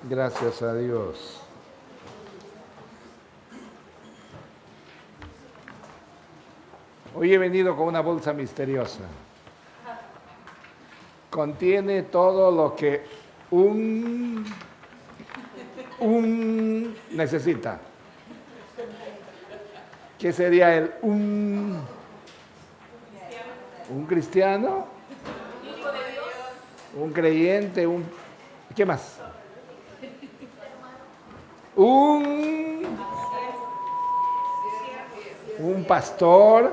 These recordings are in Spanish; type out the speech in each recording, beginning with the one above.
Gracias a Dios. Hoy he venido con una bolsa misteriosa. Contiene todo lo que un necesita. ¿Qué sería el un cristiano? Un creyente, ¿qué más? Un pastor.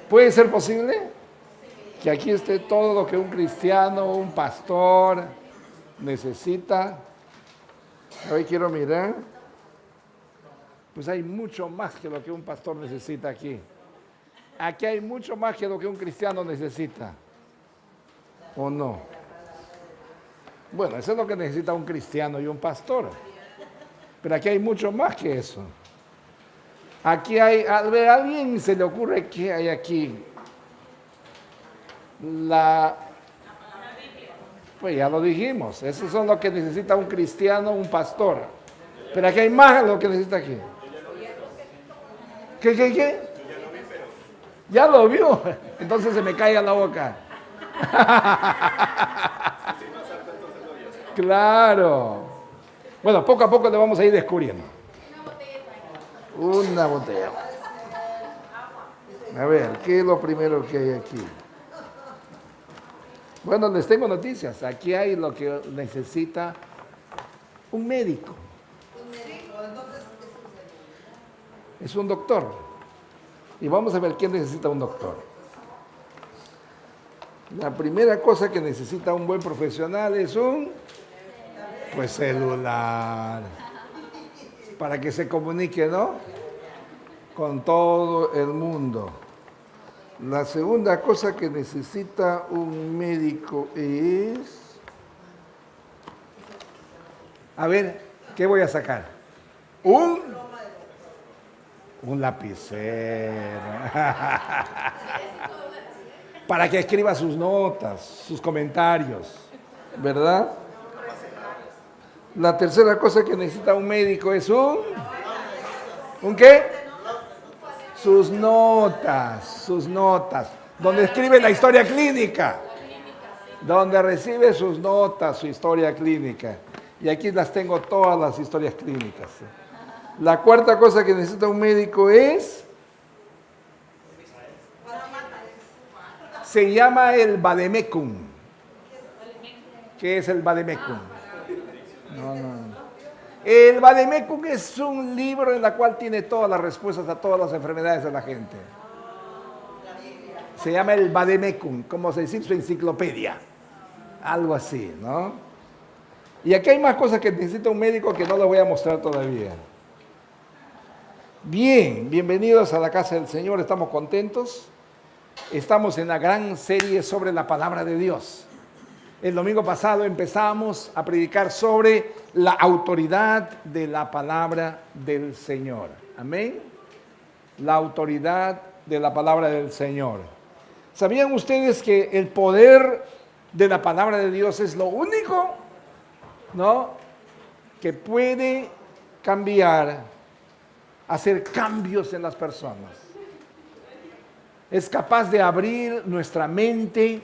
¿Puede ser posible que aquí esté todo lo que un cristiano, un pastor necesita? Hoy quiero mirar. Pues hay mucho más que lo que un pastor necesita aquí. Aquí hay mucho más que lo que un cristiano necesita. ¿O no? Bueno, eso es lo que necesita un cristiano y un pastor. Pero aquí hay mucho más que eso. Aquí hay, a alguien se le ocurre que hay aquí. Pues ya lo dijimos, eso es lo que necesita un cristiano, un pastor. Pero aquí hay más de lo que necesita aquí. ¿Qué? Ya lo vio. Entonces se me cae la boca. Claro. Bueno, poco a poco le vamos a ir descubriendo. Una botella. A ver, ¿qué es lo primero que hay aquí? Bueno, les tengo noticias. Aquí hay lo que necesita un médico. Es un doctor. Y vamos a ver quién necesita un doctor. La primera cosa que necesita un buen profesional es un celular. Para que se comunique, ¿no? Con todo el mundo. La segunda cosa que necesita un médico es... A ver, ¿qué voy a sacar? Un lapicero. Para que escriba sus notas, sus comentarios, ¿verdad? La tercera cosa que necesita un médico es ¿un qué? Sus notas, donde escribe la historia clínica, donde recibe sus notas, su historia clínica. Y aquí las tengo todas las historias clínicas. La cuarta cosa que necesita un médico se llama el vademecum. ¿Qué es el vademecum? No. El vademecum es un libro en el cual tiene todas las respuestas a todas las enfermedades de la gente. Se llama el vademecum, como se dice su enciclopedia. Algo así, ¿no? Y aquí hay más cosas que necesita un médico que no les voy a mostrar todavía. Bien, bienvenidos a la casa del Señor, estamos contentos. Estamos en la gran serie sobre la palabra de Dios. El domingo pasado empezamos a predicar sobre la autoridad de la palabra del Señor. Amén. La autoridad de la palabra del Señor. ¿Sabían ustedes que el poder de la palabra de Dios es lo único, ¿no?, que puede cambiar, hacer cambios en las personas? Es capaz de abrir nuestra mente,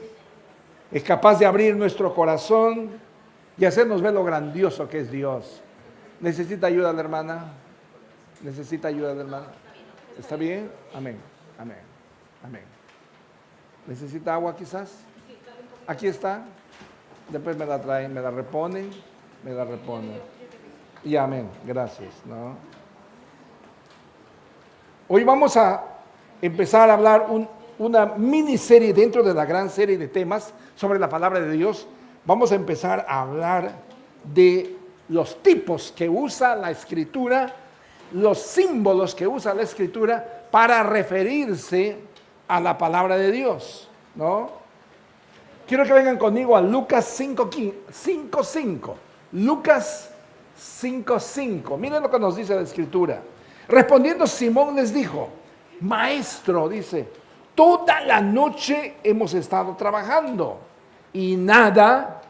es capaz de abrir nuestro corazón y hacernos ver lo grandioso que es Dios. ¿Necesita ayuda la hermana? ¿Necesita ayuda la hermana? ¿Está bien? Amén. ¿Necesita agua quizás? Aquí está. Después me la traen, me la reponen. Y amén. Gracias, ¿no? Hoy vamos a empezar a hablar una miniserie dentro de la gran serie de temas sobre la palabra de Dios. Vamos a empezar a hablar de los tipos que usa la Escritura, los símbolos que usa la Escritura para referirse a la palabra de Dios, ¿no? Quiero que vengan conmigo a Lucas 5:5. Lucas 5:5. Miren lo que nos dice la Escritura. Respondiendo Simón les dijo: Maestro, dice, toda la noche hemos estado trabajando y nada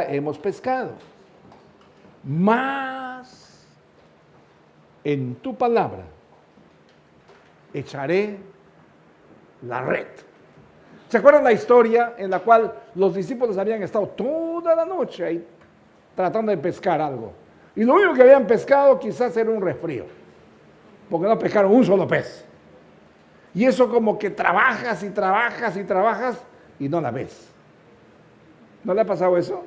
hemos pescado. Mas en tu palabra echaré la red. ¿Se acuerdan la historia en la cual los discípulos habían estado toda la noche ahí tratando de pescar algo? Y lo único que habían pescado quizás era un resfrío, porque no pescaron un solo pez. Y eso como que trabajas y trabajas y trabajas y no la ves. ¿No le ha pasado eso?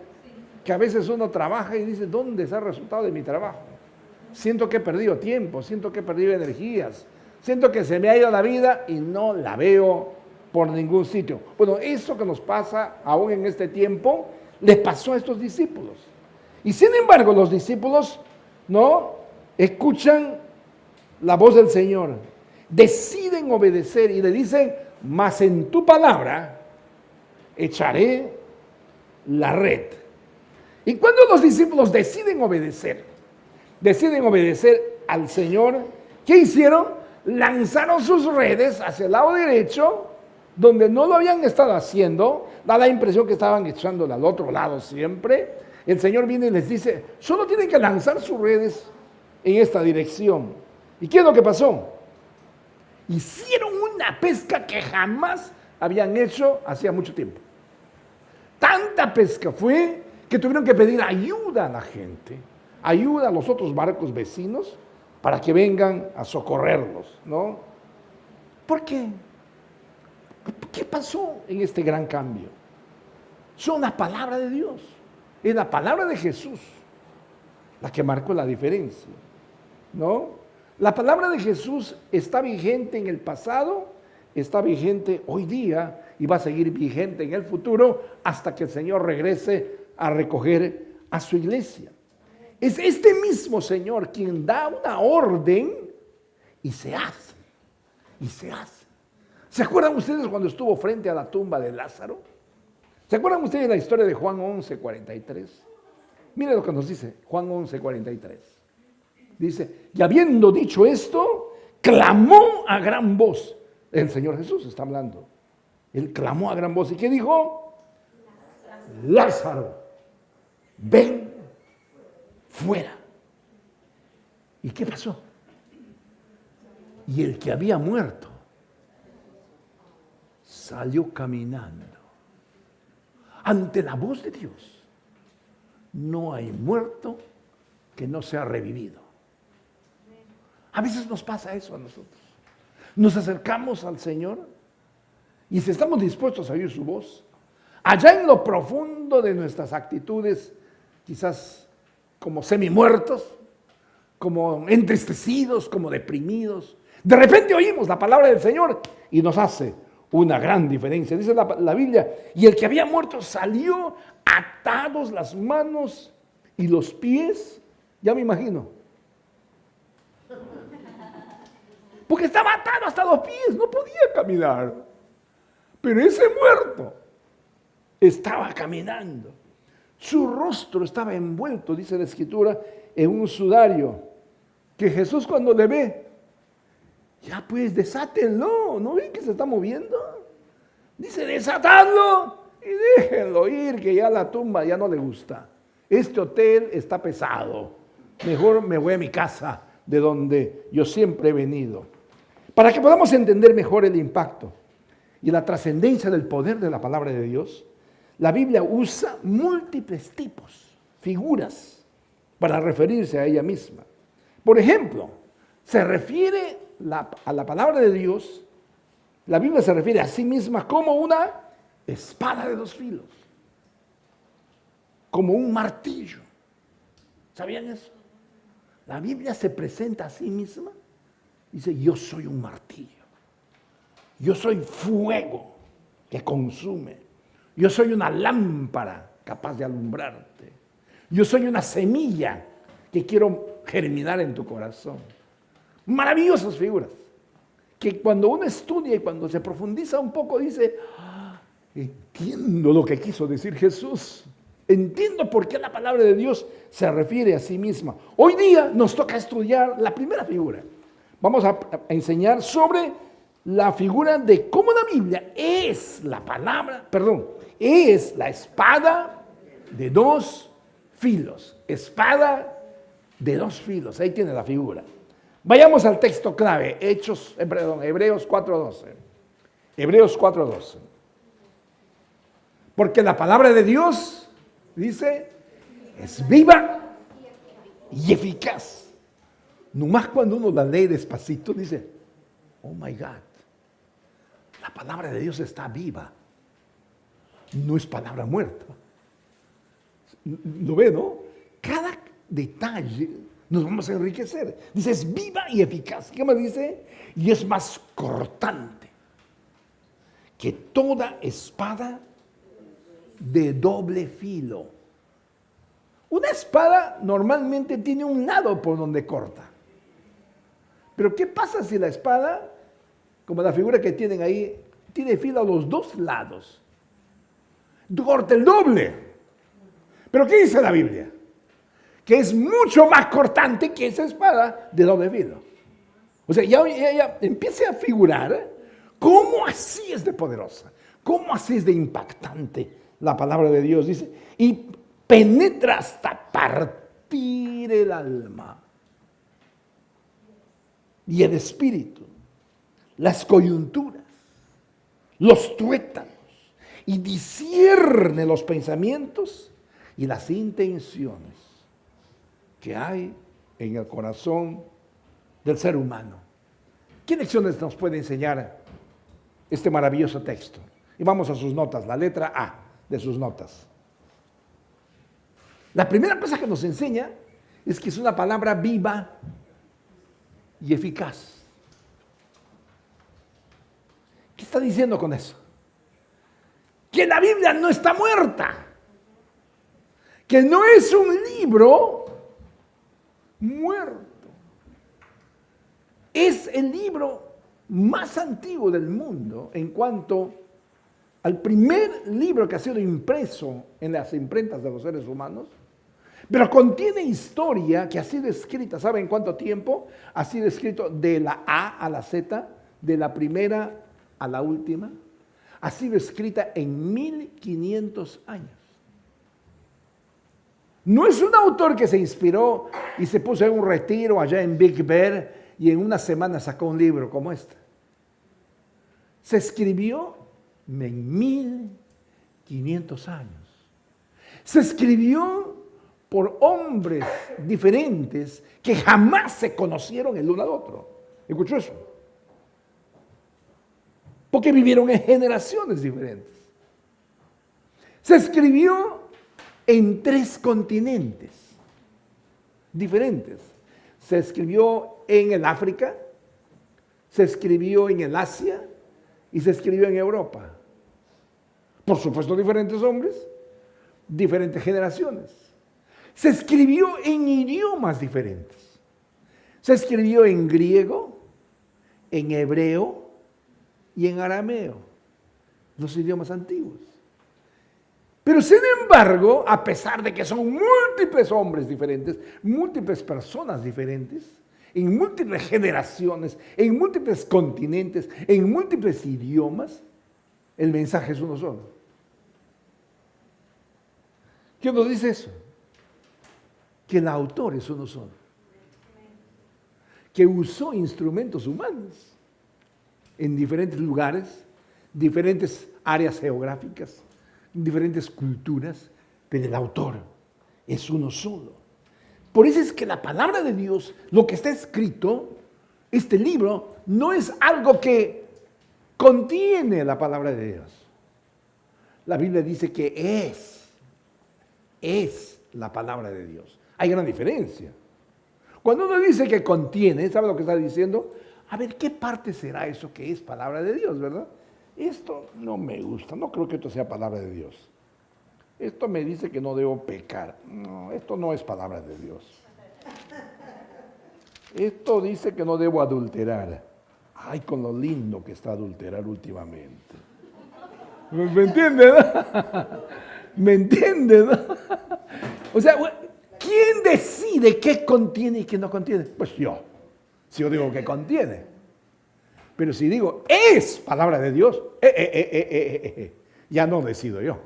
Que a veces uno trabaja y dice, ¿dónde está el resultado de mi trabajo? Siento que he perdido tiempo, siento que he perdido energías, siento que se me ha ido la vida y no la veo por ningún sitio. Bueno, eso que nos pasa aún en este tiempo, les pasó a estos discípulos. Y sin embargo, los discípulos no escuchan la voz del Señor, deciden obedecer y le dicen, mas en tu palabra echaré la red. Y cuando los discípulos deciden obedecer al Señor, ¿qué hicieron? Lanzaron sus redes hacia el lado derecho, donde no lo habían estado haciendo, da la impresión que estaban echándola al otro lado siempre. El Señor viene y les dice, solo tienen que lanzar sus redes en esta dirección. ¿Y qué es lo que pasó? Hicieron una pesca que jamás habían hecho hacía mucho tiempo. Tanta pesca fue que tuvieron que pedir ayuda a la gente, ayuda a los otros barcos vecinos para que vengan a socorrerlos, ¿no? ¿Por qué? ¿Qué pasó en este gran cambio? Son la palabra de Dios, es la palabra de Jesús la que marcó la diferencia, ¿no? La palabra de Jesús está vigente en el pasado, está vigente hoy día y va a seguir vigente en el futuro hasta que el Señor regrese a recoger a su iglesia. Es este mismo Señor quien da una orden y se hace, y se hace. ¿Se acuerdan ustedes cuando estuvo frente a la tumba de Lázaro? ¿Se acuerdan ustedes la historia de Juan 11:43? Miren lo que nos dice Juan 11:43. Dice, y habiendo dicho esto, clamó a gran voz. El Señor Jesús está hablando. Él clamó a gran voz. ¿Y qué dijo? Lázaro, ven fuera. ¿Y qué pasó? Y el que había muerto salió caminando. Ante la voz de Dios, no hay muerto que no sea revivido. A veces nos pasa eso a nosotros. Nos acercamos al Señor y si estamos dispuestos a oír su voz, allá en lo profundo de nuestras actitudes, quizás como semi-muertos, como entristecidos, como deprimidos, de repente oímos la palabra del Señor y nos hace una gran diferencia. Dice la Biblia, y el que había muerto salió atados las manos y los pies, ya me imagino, porque estaba atado hasta los pies, no podía caminar. Pero ese muerto estaba caminando. Su rostro estaba envuelto, dice la Escritura, en un sudario, que Jesús cuando le ve, ya pues desátenlo, ¿no ven que se está moviendo? Dice, desatadlo y déjenlo ir, que ya la tumba ya no le gusta. Este hotel está pesado, mejor me voy a mi casa, de donde yo siempre he venido. Para que podamos entender mejor el impacto y la trascendencia del poder de la palabra de Dios, la Biblia usa múltiples tipos, figuras, para referirse a ella misma. Por ejemplo, se refiere a la palabra de Dios, la Biblia se refiere a sí misma como una espada de dos filos, como un martillo. ¿Sabían eso? La Biblia se presenta a sí misma. Dice, yo soy un martillo. Yo soy fuego que consume. Yo soy una lámpara capaz de alumbrarte. Yo soy una semilla que quiero germinar en tu corazón. Maravillosas figuras. Que cuando uno estudia y cuando se profundiza un poco dice, entiendo lo que quiso decir Jesús. Entiendo por qué la palabra de Dios se refiere a sí misma. Hoy día nos toca estudiar la primera figura. Vamos a enseñar sobre la figura de cómo la Biblia es la espada de dos filos. Espada de dos filos. Ahí tiene la figura. Vayamos al texto clave. Hebreos 4:12. Hebreos 4:12. Porque la palabra de Dios, dice, es viva y eficaz. Nomás cuando uno la lee despacito, dice, oh my God, la palabra de Dios está viva. No es palabra muerta. ¿Lo ve, no? Cada detalle nos vamos a enriquecer. Dice, es viva y eficaz. ¿Qué más dice? Y es más cortante que toda espada de doble filo. Una espada normalmente tiene un lado por donde corta. Pero ¿qué pasa si la espada, como la figura que tienen ahí, tiene filo a los dos lados? Corta el doble. ¿Pero qué dice la Biblia? Que es mucho más cortante que esa espada de doble filo. O sea, ya empiece a figurar cómo así es de poderosa, cómo así es de impactante la palabra de Dios. Dice, y penetra hasta partir el alma y el espíritu, las coyunturas, los tuétanos, y discierne los pensamientos y las intenciones que hay en el corazón del ser humano. ¿Qué lecciones nos puede enseñar este maravilloso texto? Y vamos a sus notas, la letra A de sus notas. La primera cosa que nos enseña es que es una palabra viva y eficaz. ¿Qué está diciendo con eso? Que la Biblia no está muerta, que no es un libro muerto. Es el libro más antiguo del mundo en cuanto al primer libro que ha sido impreso en las imprentas de los seres humanos, pero contiene historia que ha sido escrita, ¿saben cuánto tiempo? Ha sido escrito de la A a la Z, de la primera a la última. Ha sido escrita en 1500 años. No es un autor que se inspiró y se puso en un retiro allá en Big Bear y en una semana sacó un libro como este. Se escribió en 1500 años. Se escribió por hombres diferentes que jamás se conocieron el uno al otro. ¿Escuchó eso? Porque vivieron en generaciones diferentes. Se escribió en 3 continentes diferentes. Se escribió en el África, se escribió en el Asia y se escribió en Europa. Por supuesto, diferentes hombres, diferentes generaciones. Se escribió en idiomas diferentes. Se escribió en griego, en hebreo y en arameo, los idiomas antiguos. Pero sin embargo, a pesar de que son múltiples hombres diferentes, múltiples personas diferentes, en múltiples generaciones, en múltiples continentes, en múltiples idiomas, el mensaje es uno solo. ¿Qué nos dice eso? Que el autor es uno solo. Que usó instrumentos humanos en diferentes lugares, diferentes áreas geográficas, diferentes culturas, pero el autor es uno solo. Por eso es que la palabra de Dios, lo que está escrito, este libro, no es algo que contiene la palabra de Dios. La Biblia dice que es la palabra de Dios. Hay gran diferencia. Cuando uno dice que contiene, ¿sabe lo que está diciendo? A ver, ¿qué parte será eso que es palabra de Dios, verdad? Esto no me gusta, no creo que esto sea palabra de Dios. Esto me dice que no debo pecar. No, esto no es palabra de Dios. Esto dice que no debo adulterar. Ay, con lo lindo que está adulterar últimamente. ¿Me entiende, no? ¿Me entiende, no? O sea, ¿quién decide qué contiene y qué no contiene? Pues yo. Si yo digo que contiene. Pero si digo, es palabra de Dios, ya no decido yo.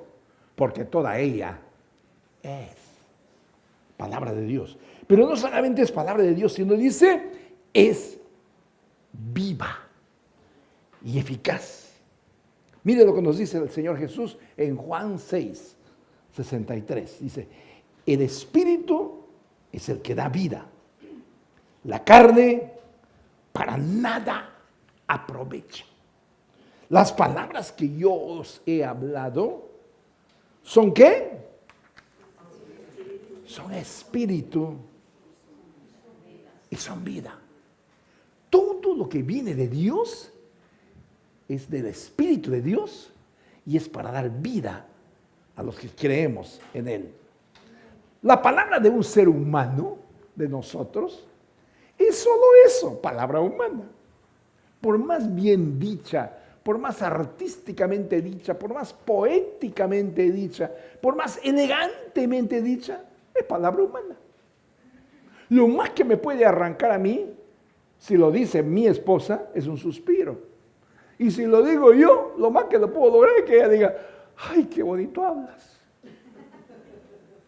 Porque toda ella es. palabra de Dios. Pero no solamente es palabra de Dios, sino dice, es viva y eficaz. Mire lo que nos dice el Señor Jesús en Juan 6, 63. Dice, el Espíritu es el que da vida. La carne para nada aprovecha. Las palabras que yo os he hablado, ¿son qué? Son espíritu y son vida. Todo lo que viene de Dios es del Espíritu de Dios y es para dar vida a los que creemos en Él. La palabra de un ser humano, de nosotros, es solo eso, palabra humana. Por más bien dicha, por más artísticamente dicha, por más poéticamente dicha, por más elegantemente dicha, es palabra humana. Lo más que me puede arrancar a mí, si lo dice mi esposa, es un suspiro. Y si lo digo yo, lo más que lo puedo lograr es que ella diga, ¡ay, qué bonito hablas!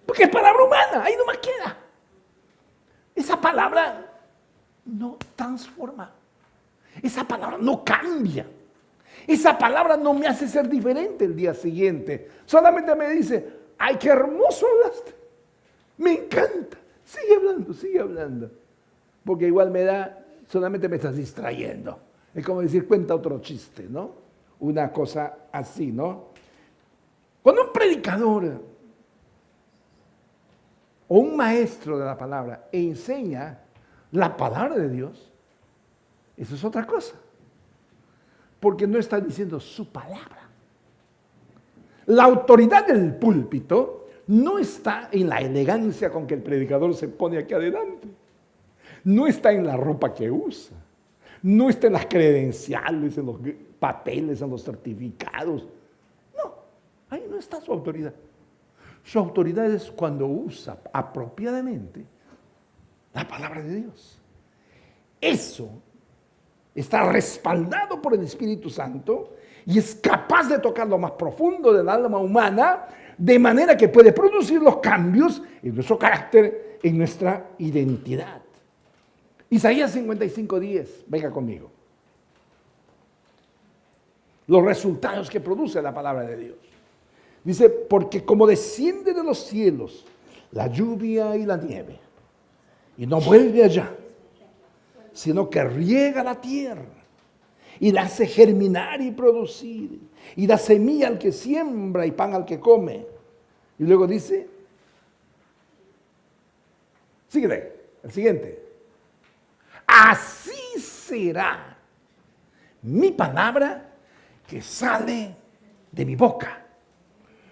Porque es palabra humana, ahí nomás queda. Esa palabra no transforma. Esa palabra no cambia. Esa palabra no me hace ser diferente el día siguiente. Solamente me dice, ¡ay, qué hermoso hablaste! Me encanta. Sigue hablando, sigue hablando. Porque igual me da, solamente me estás distrayendo. Es como decir, cuenta otro chiste, ¿no? Una cosa así, ¿no? Cuando un predicador o un maestro de la palabra enseña la palabra de Dios, eso es otra cosa. Porque no está diciendo su palabra. La autoridad del púlpito no está en la elegancia con que el predicador se pone aquí adelante. No está en la ropa que usa. No está en las credenciales, en los papeles, en los certificados. No, ahí no está su autoridad. Su autoridad es cuando usa apropiadamente la palabra de Dios. Eso está respaldado por el Espíritu Santo y es capaz de tocar lo más profundo del alma humana, de manera que puede producir los cambios en nuestro carácter, en nuestra identidad. Isaías 55:10, venga conmigo. Los resultados que produce la palabra de Dios. Dice, porque como desciende de los cielos la lluvia y la nieve, y no vuelve allá, sino que riega la tierra, y la hace germinar y producir, y da semilla al que siembra y pan al que come. Y luego dice, síguele, el siguiente. Así será mi palabra que sale de mi boca.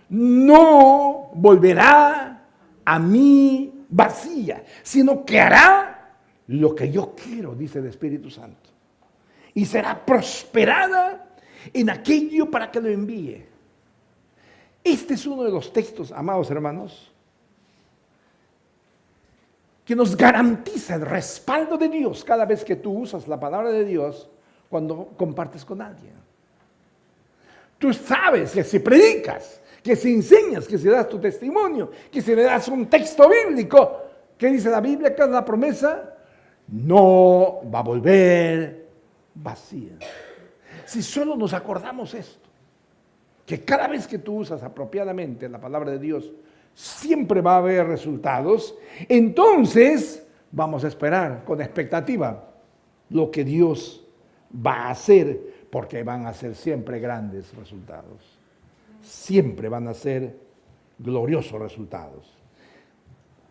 No volverá a mí vacía, sino que hará lo que yo quiero, dice el Espíritu Santo. Y será prosperada en aquello para que lo envíe. Este es uno de los textos, amados hermanos, que nos garantiza el respaldo de Dios cada vez que tú usas la palabra de Dios cuando compartes con alguien. Tú sabes que si predicas, que si enseñas, que si das tu testimonio, que si le das un texto bíblico, ¿qué dice la Biblia? ¿Qué es la promesa? No va a volver vacía. Si solo nos acordamos esto, que cada vez que tú usas apropiadamente la palabra de Dios, siempre va a haber resultados, entonces vamos a esperar con expectativa lo que Dios va a hacer, porque van a ser siempre grandes resultados. Siempre van a ser gloriosos resultados.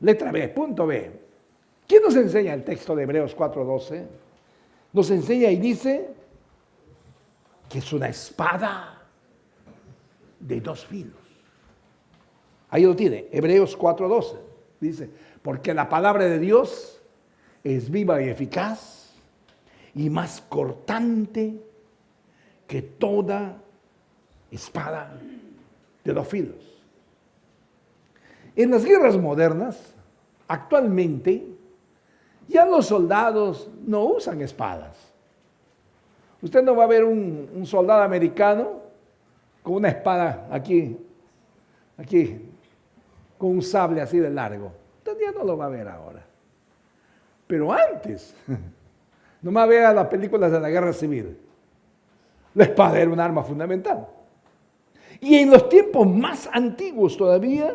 Letra B, punto B. ¿Quién nos enseña el texto de Hebreos 4:12? Nos enseña y dice que es una espada de dos filos. Ahí lo tiene, Hebreos 4:12. Dice, porque la palabra de Dios es viva y eficaz y más cortante que toda espada de dos filos. En las guerras modernas, actualmente, ya los soldados no usan espadas. Usted no va a ver un soldado americano con una espada aquí, con un sable así de largo. Usted ya no lo va a ver ahora. Pero antes, nomás vea las películas de la guerra civil. La espada era un arma fundamental. Y en los tiempos más antiguos todavía,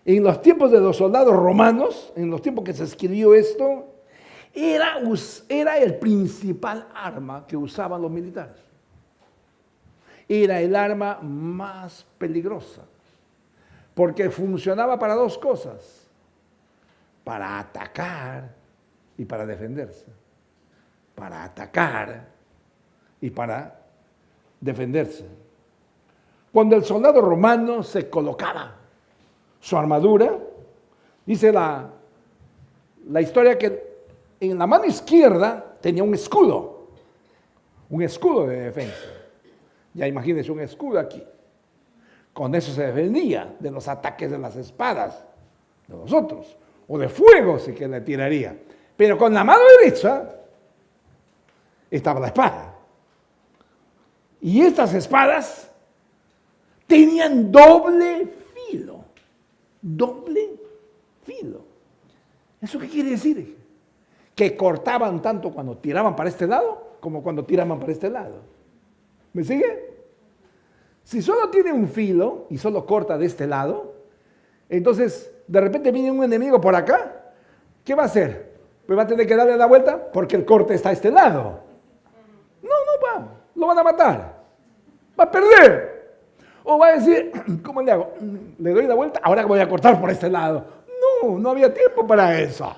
en los tiempos de los soldados romanos, en los tiempos que se escribió esto, era el principal arma que usaban los militares. Era el arma más peligrosa, porque funcionaba para dos cosas: para atacar y para defenderse. Para atacar y para defenderse. Cuando el soldado romano se colocaba su armadura, dice la historia que en la mano izquierda tenía un escudo de defensa. Ya imagínense un escudo aquí. Con eso se defendía de los ataques de las espadas de los otros, o de fuego si que le tiraría. Pero con la mano derecha estaba la espada. Y estas espadas tenían doble filo. Doble filo. ¿Eso qué quiere decir? Que cortaban tanto cuando tiraban para este lado como cuando tiraban para este lado. ¿Me sigue? Si solo tiene un filo y solo corta de este lado, entonces de repente viene un enemigo por acá, ¿qué va a hacer? Pues va a tener que darle la vuelta porque el corte está a este lado. No va, lo van a matar. Va a perder. O va a decir, ¿cómo le hago? Le doy la vuelta, ahora voy a cortar por este lado. No había tiempo para eso.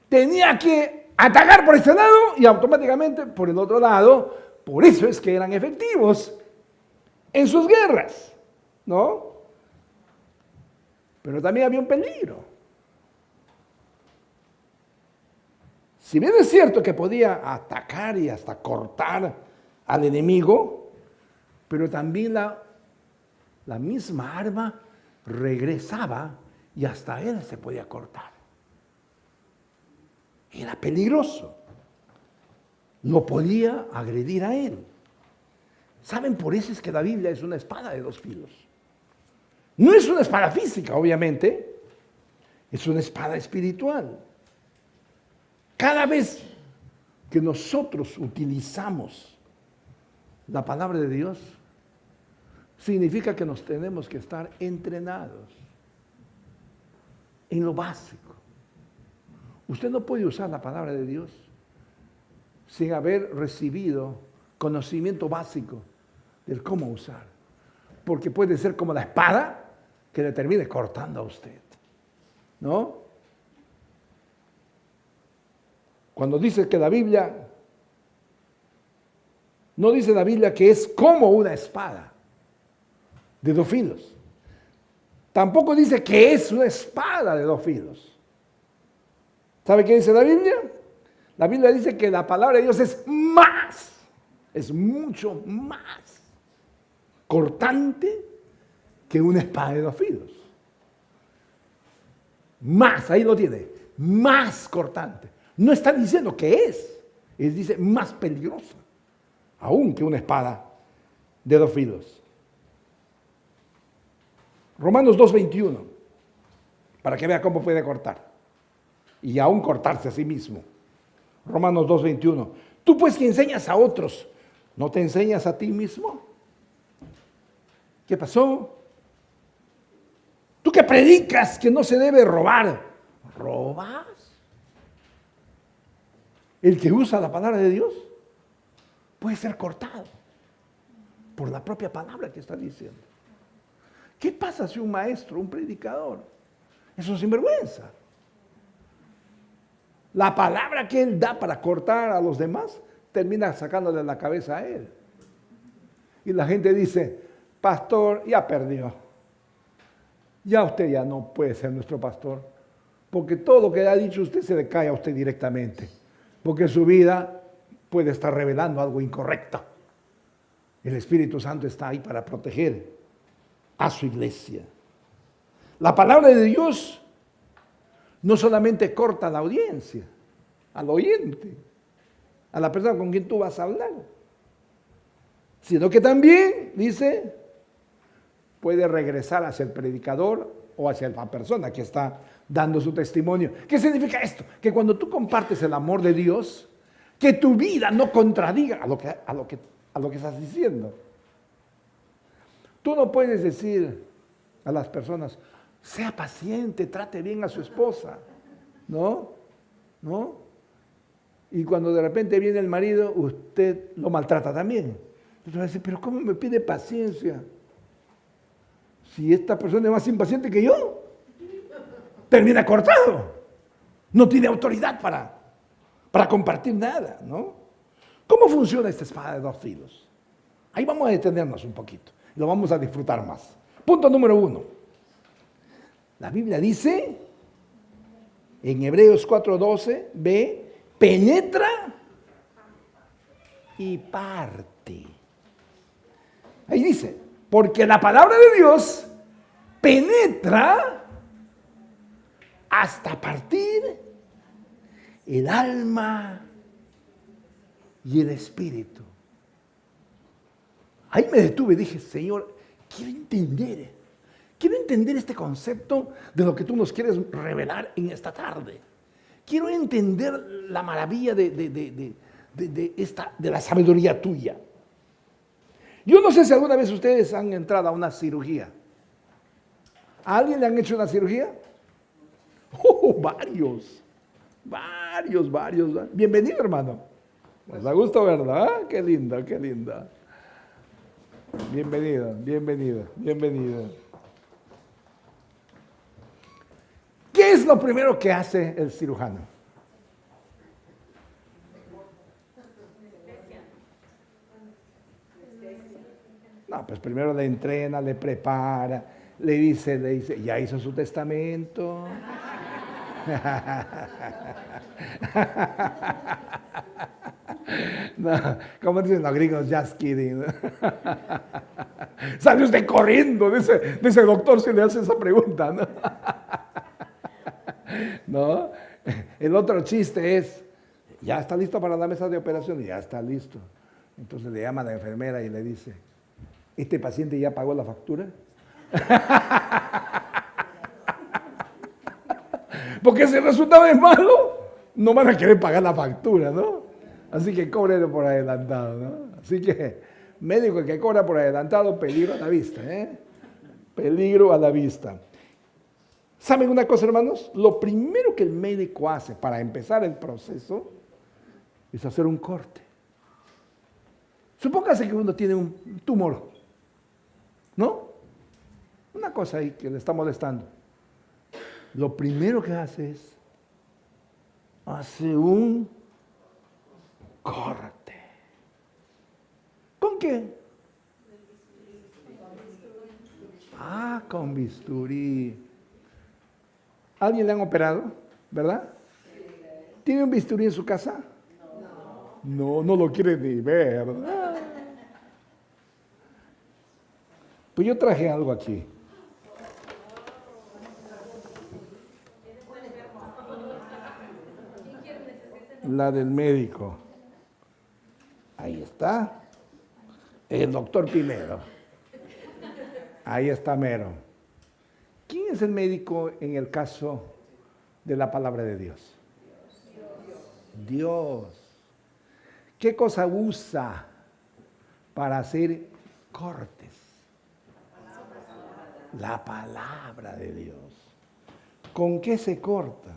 Tenía que atacar por este lado y automáticamente por el otro lado. Por eso es que eran efectivos en sus guerras, ¿no? Pero también había un peligro. Si bien es cierto que podía atacar y hasta cortar al enemigo, pero también la misma arma regresaba y hasta él se podía cortar. Era peligroso. No podía agredir a él. ¿Saben? Por eso es que la Biblia es una espada de dos filos. No es una espada física, obviamente. Es una espada espiritual. Cada vez que nosotros utilizamos la palabra de Dios, significa que nos tenemos que estar entrenados en lo básico. Usted no puede usar la palabra de Dios sin haber recibido conocimiento básico del cómo usar. Porque puede ser como la espada que le termine cortando a usted, ¿no? Cuando dice que la Biblia, no dice la Biblia que es como una espada de dos filos. Tampoco dice que es una espada de dos filos. ¿Sabe qué dice la Biblia? La Biblia dice que la palabra de Dios es más, es mucho más cortante que una espada de dos filos. Más, ahí lo tiene, más cortante. No está diciendo que es dice más peligrosa, aún que una espada de dos filos. Romanos 2:21, para que vea cómo puede cortar y aún cortarse a sí mismo. Romanos 2:21. Tú pues que enseñas a otros, ¿no te enseñas a ti mismo? ¿Qué pasó? Tú que predicas que no se debe robar, ¿robas? El que usa la palabra de Dios puede ser cortado por la propia palabra que está diciendo. ¿Qué pasa si un maestro, un predicador, es un sinvergüenza? La palabra que él da para cortar a los demás termina sacándole la cabeza a él. Y la gente dice, pastor, ya perdió. Ya usted ya no puede ser nuestro pastor. Porque todo lo que ha dicho usted se le cae a usted directamente. Porque su vida puede estar revelando algo incorrecto. El Espíritu Santo está ahí para proteger a su iglesia. La palabra de Dios no solamente corta a la audiencia, al oyente, a la persona con quien tú vas a hablar, sino que también, dice, puede regresar hacia el predicador o hacia la persona que está dando su testimonio. ¿Qué significa esto? Que cuando tú compartes el amor de Dios, que tu vida no contradiga a lo que estás diciendo. Tú no puedes decir a las personas, sea paciente, trate bien a su esposa, ¿no? ¿No? Y cuando de repente viene el marido, usted lo maltrata también. Entonces va a decir, pero ¿cómo me pide paciencia? Si esta persona es más impaciente que yo, termina cortado. No tiene autoridad para compartir nada, ¿no? ¿Cómo funciona esta espada de dos filos? Ahí vamos a detenernos un poquito. Lo vamos a disfrutar más. Punto número 1. La Biblia dice, en Hebreos 4:12, ve, penetra y parte. Ahí dice, porque la palabra de Dios penetra hasta partir el alma y el espíritu. Ahí me detuve y dije, Señor, quiero entender este concepto de lo que tú nos quieres revelar en esta tarde. Quiero entender la maravilla de la sabiduría tuya. Yo no sé si alguna vez ustedes han entrado a una cirugía. ¿A alguien le han hecho una cirugía? Varios. Bienvenido, hermano. Les da gusto, ¿verdad? Qué linda. Bienvenido. ¿Qué es lo primero que hace el cirujano? No, pues primero le entrena, le prepara, le dice, ya hizo su testamento. No, como dicen los gringos, just kidding. Sale usted corriendo de ese doctor si le hace esa pregunta, ¿no? ¿No? El otro chiste es, ya está listo para la mesa de operación, ya está listo. Entonces le llama a la enfermera y le dice, ¿este paciente ya pagó la factura? Porque si el resultado es malo, no van a querer pagar la factura, ¿no? Así que cóbrelo por adelantado, ¿no? Así que médico que cobra por adelantado, peligro a la vista, ¿eh? Peligro a la vista. ¿Saben una cosa, hermanos? Lo primero que el médico hace para empezar el proceso es hacer un corte. Supóngase que uno tiene un tumor, ¿no? Una cosa ahí que le está molestando. Lo primero que hace es hace un corte. ¿Con qué? Con bisturí. ¿Alguien le han operado? ¿Verdad? ¿Tiene un bisturí en su casa? No lo quiere ni ver. Pues yo traje algo aquí. La del médico. Ahí está. El doctor Pinedo. Ahí está mero. ¿Quién es el médico en el caso de la palabra de Dios? Dios. ¿Qué cosa usa para hacer cortes? La palabra de Dios. ¿Con qué se corta?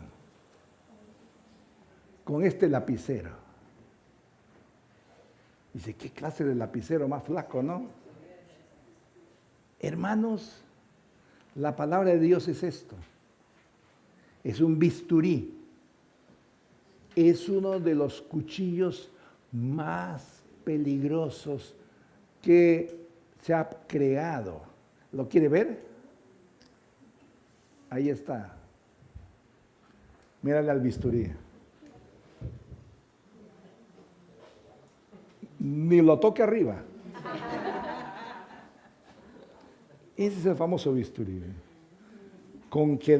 Con este lapicero. Dice, ¿qué clase de lapicero más flaco, no? Hermanos, la palabra de Dios es esto. Es un bisturí. Es uno de los cuchillos más peligrosos que se ha creado. ¿Lo quiere ver? Ahí está. Mírale al bisturí. Ni lo toque arriba. Ese es el famoso bisturí. Con que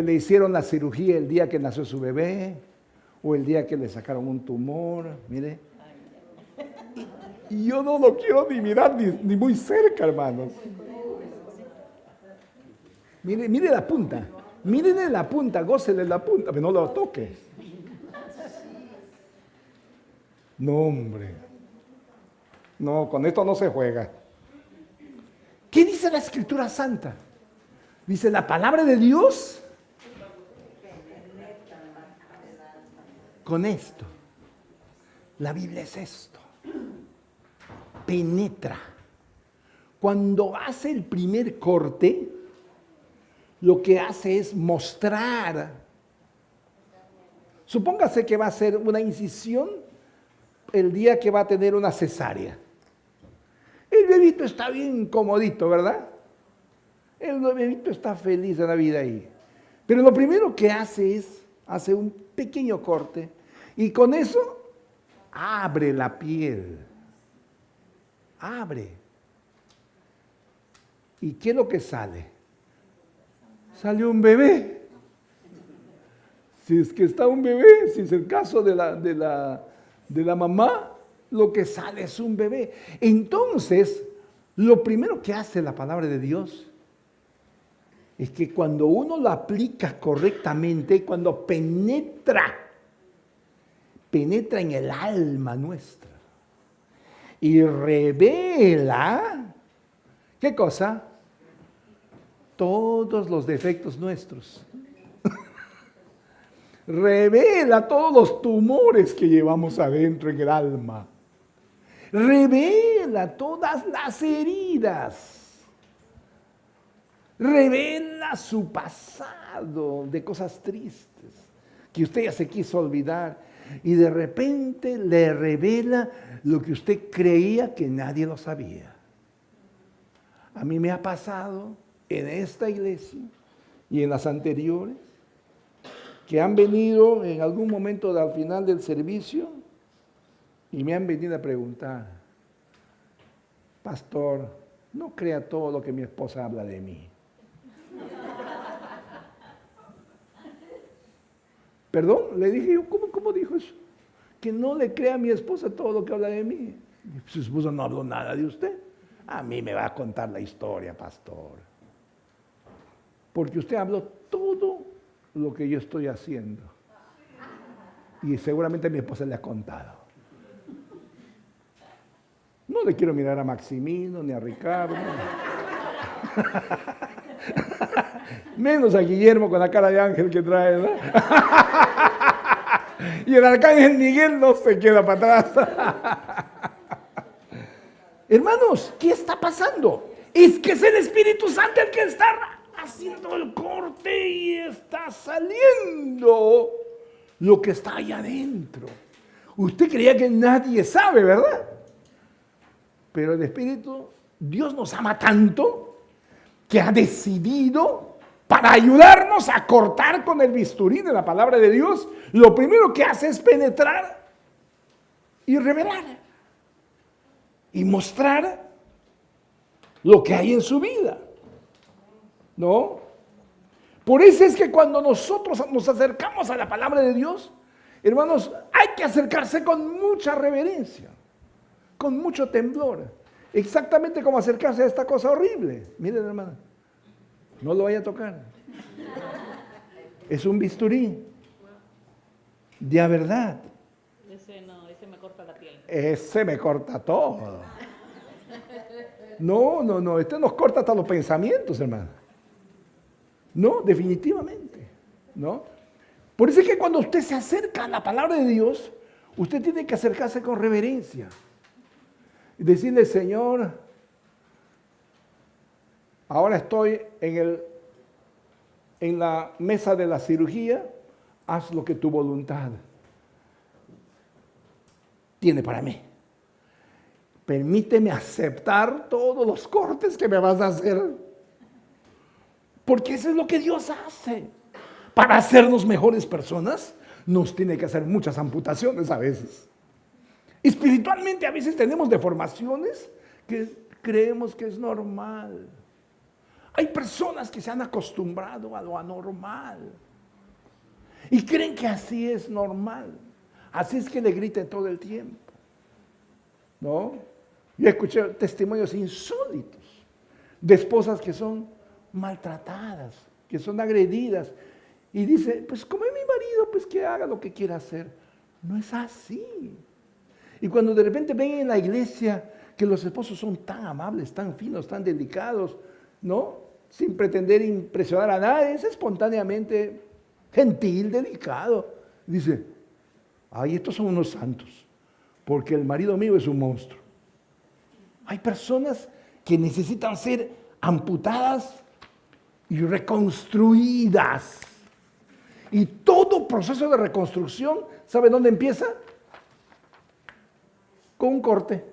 le hicieron la cirugía el día que nació su bebé o el día que le sacaron un tumor, mire. Y yo no lo quiero ni mirar ni muy cerca, hermanos. Mire, mire la punta. Mírele la punta, gócele la punta, pero no lo toque. No, hombre. No, con esto no se juega. ¿Qué dice la Escritura Santa? Dice la palabra de Dios. Con esto. La Biblia es esto. Penetra. Cuando hace el primer corte, lo que hace es mostrar. Supóngase que va a ser una incisión el día que va a tener una cesárea. El bebito está bien comodito, ¿verdad? El bebito está feliz de la vida ahí. Pero lo primero que hace es, hace un pequeño corte y con eso abre la piel. Abre. ¿Y qué es lo que sale? Sale un bebé. Si es que está un bebé, si es el caso de la mamá, lo que sale es un bebé. Entonces, lo primero que hace la palabra de Dios es que cuando uno lo aplica correctamente, cuando penetra en el alma nuestra y revela, ¿qué cosa? Todos los defectos nuestros. Revela todos los tumores que llevamos adentro en el alma. Revela todas las heridas. Revela su pasado de cosas tristes que usted ya se quiso olvidar. Y de repente le revela lo que usted creía que nadie lo sabía. A mí me ha pasado en esta iglesia y en las anteriores, que han venido en algún momento al final del servicio y me han venido a preguntar: pastor, no crea todo lo que mi esposa habla de mí. Perdón, le dije yo, ¿cómo dijo eso? Que no le crea a mi esposa todo lo que habla de mí. Su esposa no habló nada de usted. A mí me va a contar la historia, pastor. Porque usted habló todo lo que yo estoy haciendo. Y seguramente mi esposa le ha contado. No le quiero mirar a Maximino ni a Ricardo. Menos a Guillermo con la cara de ángel que trae, ¿no? Y el arcángel Miguel no se queda para atrás. Hermanos, ¿qué está pasando? Es que es el Espíritu Santo el que está haciendo el corte y está saliendo lo que está allá adentro. Usted creía que nadie sabe, ¿verdad? Pero el Espíritu, Dios nos ama tanto que ha decidido, para ayudarnos a cortar con el bisturí de la palabra de Dios, lo primero que hace es penetrar y revelar y mostrar lo que hay en su vida. ¿No? Por eso es que cuando nosotros nos acercamos a la palabra de Dios, hermanos, hay que acercarse con mucha reverencia, con mucho temblor. Exactamente como acercarse a esta cosa horrible. Miren, hermana, no lo vaya a tocar. Es un bisturí. De verdad. Ese no, ese me corta la piel. Ese me corta todo. No, este nos corta hasta los pensamientos, hermano. No, definitivamente, ¿no? Por eso es que cuando usted se acerca a la palabra de Dios, usted tiene que acercarse con reverencia. Y decirle: Señor, ahora estoy en la mesa de la cirugía, haz lo que tu voluntad tiene para mí. Permíteme aceptar todos los cortes que me vas a hacer. Porque eso es lo que Dios hace. Para hacernos mejores personas, nos tiene que hacer muchas amputaciones a veces. Espiritualmente a veces tenemos deformaciones que creemos que es normal. Hay personas que se han acostumbrado a lo anormal y creen que así es normal. Así es que le griten todo el tiempo, ¿no? Yo escuché testimonios insólitos de esposas que son maltratadas, que son agredidas. Y dice, pues como es mi marido, pues que haga lo que quiera hacer. No es así. Y cuando de repente ven en la iglesia que los esposos son tan amables, tan finos, tan delicados, ¿no? Sin pretender impresionar a nadie, es espontáneamente gentil, delicado. Dice, ay, estos son unos santos, porque el marido mío es un monstruo. Hay personas que necesitan ser amputadas y reconstruidas. Y todo proceso de reconstrucción, ¿sabe dónde empieza? Con un corte.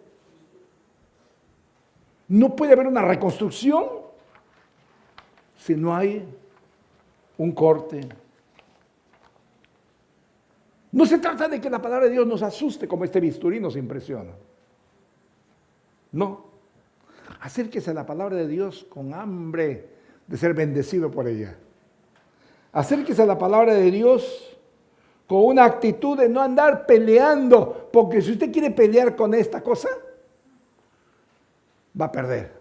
No puede haber una reconstrucción si no hay un corte. No se trata de que la palabra de Dios nos asuste como este bisturí nos impresiona. No. Acérquese a la palabra de Dios con hambre de ser bendecido por ella. Acérquese a la palabra de Dios con una actitud de no andar peleando, porque si usted quiere pelear con esta cosa, va a perder.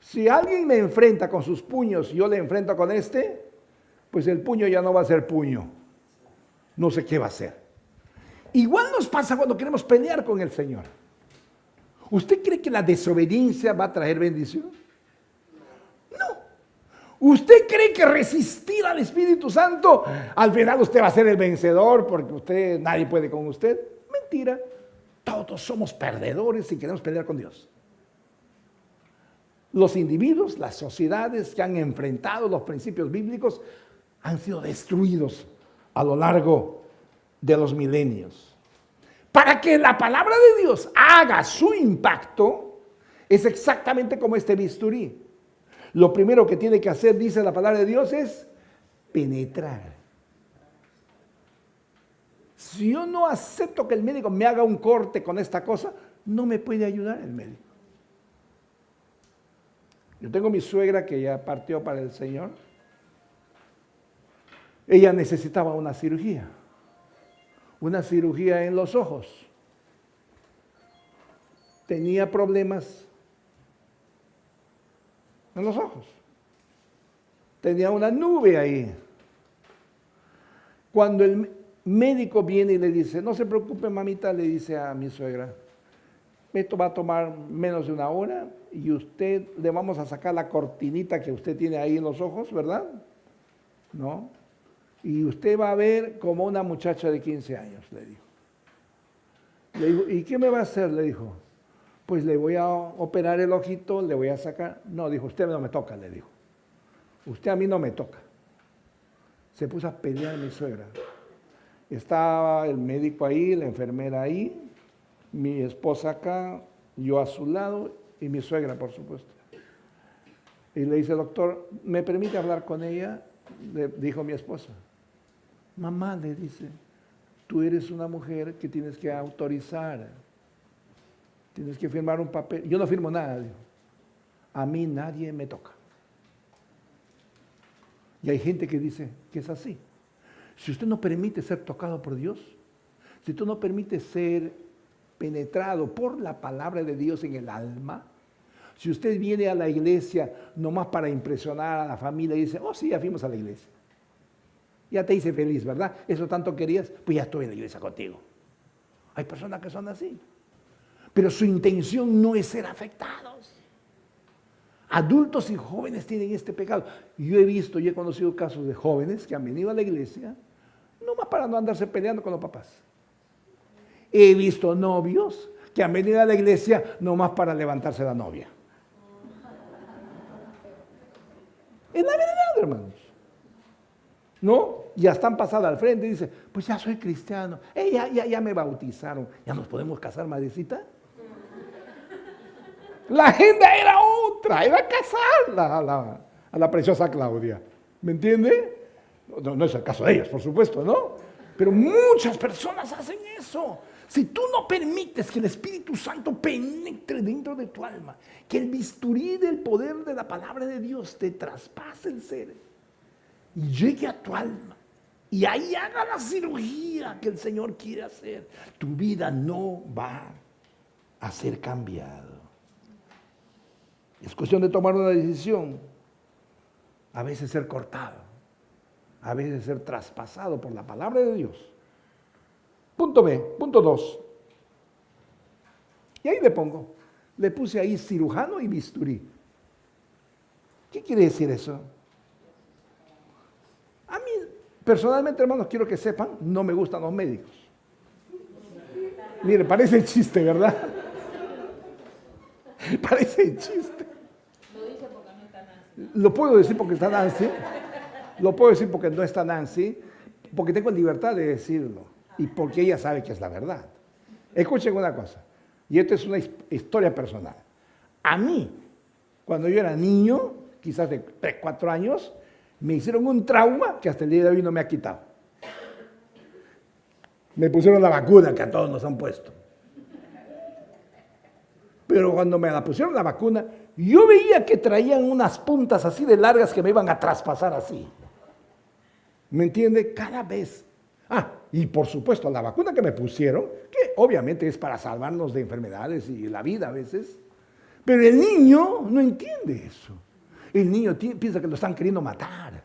Si alguien me enfrenta con sus puños y yo le enfrento con este, pues el puño ya no va a ser puño. No sé qué va a ser. Igual nos pasa cuando queremos pelear con el Señor. ¿Usted cree que la desobediencia va a traer bendición? No. ¿Usted cree que resistir al Espíritu Santo, al final usted va a ser el vencedor porque nadie puede con usted? Mentira. Todos somos perdedores si queremos pelear con Dios. Los individuos, las sociedades que han enfrentado los principios bíblicos han sido destruidos a lo largo de los milenios. Para que la palabra de Dios haga su impacto, es exactamente como este bisturí. Lo primero que tiene que hacer, dice la palabra de Dios, es penetrar. Si yo no acepto que el médico me haga un corte con esta cosa, no me puede ayudar el médico. Yo tengo mi suegra que ya partió para el Señor. Ella necesitaba una cirugía en los ojos. Tenía problemas en los ojos. Tenía una nube ahí. Cuando el médico viene y le dice, no se preocupe mamita, le dice a mi suegra, esto va a tomar menos de una hora y usted le vamos a sacar la cortinita que usted tiene ahí en los ojos, ¿verdad? ¿No? Y usted va a ver como una muchacha de 15 años, le dijo. Le digo, ¿y qué me va a hacer? Le dijo, pues le voy a operar el ojito, le voy a sacar. No, dijo, usted no me toca, le dijo. Usted a mí no me toca. Se puso a pelear mi suegra. Estaba el médico ahí, la enfermera ahí, mi esposa acá, yo a su lado y mi suegra, por supuesto. Y le dice, doctor, ¿me permite hablar con ella? Le dijo mi esposa. Mamá, le dice, tú eres una mujer que tienes que autorizar, tienes que firmar un papel. Yo no firmo nada, dijo. A mí nadie me toca. Y hay gente que dice que es así. Si usted no permite ser tocado por Dios, si tú no permites ser penetrado por la palabra de Dios en el alma, si usted viene a la iglesia nomás para impresionar a la familia y dice, oh sí, ya fuimos a la iglesia. Ya te hice feliz, ¿verdad? Eso tanto querías, pues ya estoy en la iglesia contigo. Hay personas que son así. Pero su intención no es ser afectados. Adultos y jóvenes tienen este pecado. Yo he conocido casos de jóvenes que han venido a la iglesia nomás para no andarse peleando con los papás. He visto novios que han venido a la iglesia nomás para levantarse la novia. Es la verdad, hermanos. ¿No? Ya están pasadas al frente y dice, pues ya soy cristiano. Ya me bautizaron. ¿Ya nos podemos casar, madrecita? La agenda era otra, era casar a la preciosa Claudia. ¿Me entiende? No es el caso de ellos, por supuesto, ¿no? Pero muchas personas hacen eso. Si tú no permites que el Espíritu Santo penetre dentro de tu alma, que el bisturí del poder de la palabra de Dios te traspase el ser y llegue a tu alma y ahí haga la cirugía que el Señor quiere hacer, tu vida no va a ser cambiada. Es cuestión de tomar una decisión. a veces ser cortado, a veces ser traspasado por la palabra de Dios. Punto B, punto 2. Y ahí le puse ahí cirujano y bisturí. ¿Qué quiere decir eso? A mí, personalmente, hermanos, quiero que sepan, no me gustan los médicos. Mire, parece chiste, ¿verdad? Parece chiste. Lo dice porque no está Nancy. Lo puedo decir porque está Nancy. Lo puedo decir porque no está Nancy. Porque tengo libertad de decirlo. Y porque ella sabe que es la verdad. Escuchen una cosa. Y esto es una historia personal. A mí, cuando yo era niño, quizás de 3, 4 años, me hicieron un trauma que hasta el día de hoy no me ha quitado. Me pusieron la vacuna que a todos nos han puesto. Pero cuando me la pusieron la vacuna, yo veía que traían unas puntas así de largas que me iban a traspasar así. ¿Me entiende? Cada vez. Y por supuesto, la vacuna que me pusieron, que obviamente es para salvarnos de enfermedades y la vida a veces, pero el niño no entiende eso. El niño piensa que lo están queriendo matar.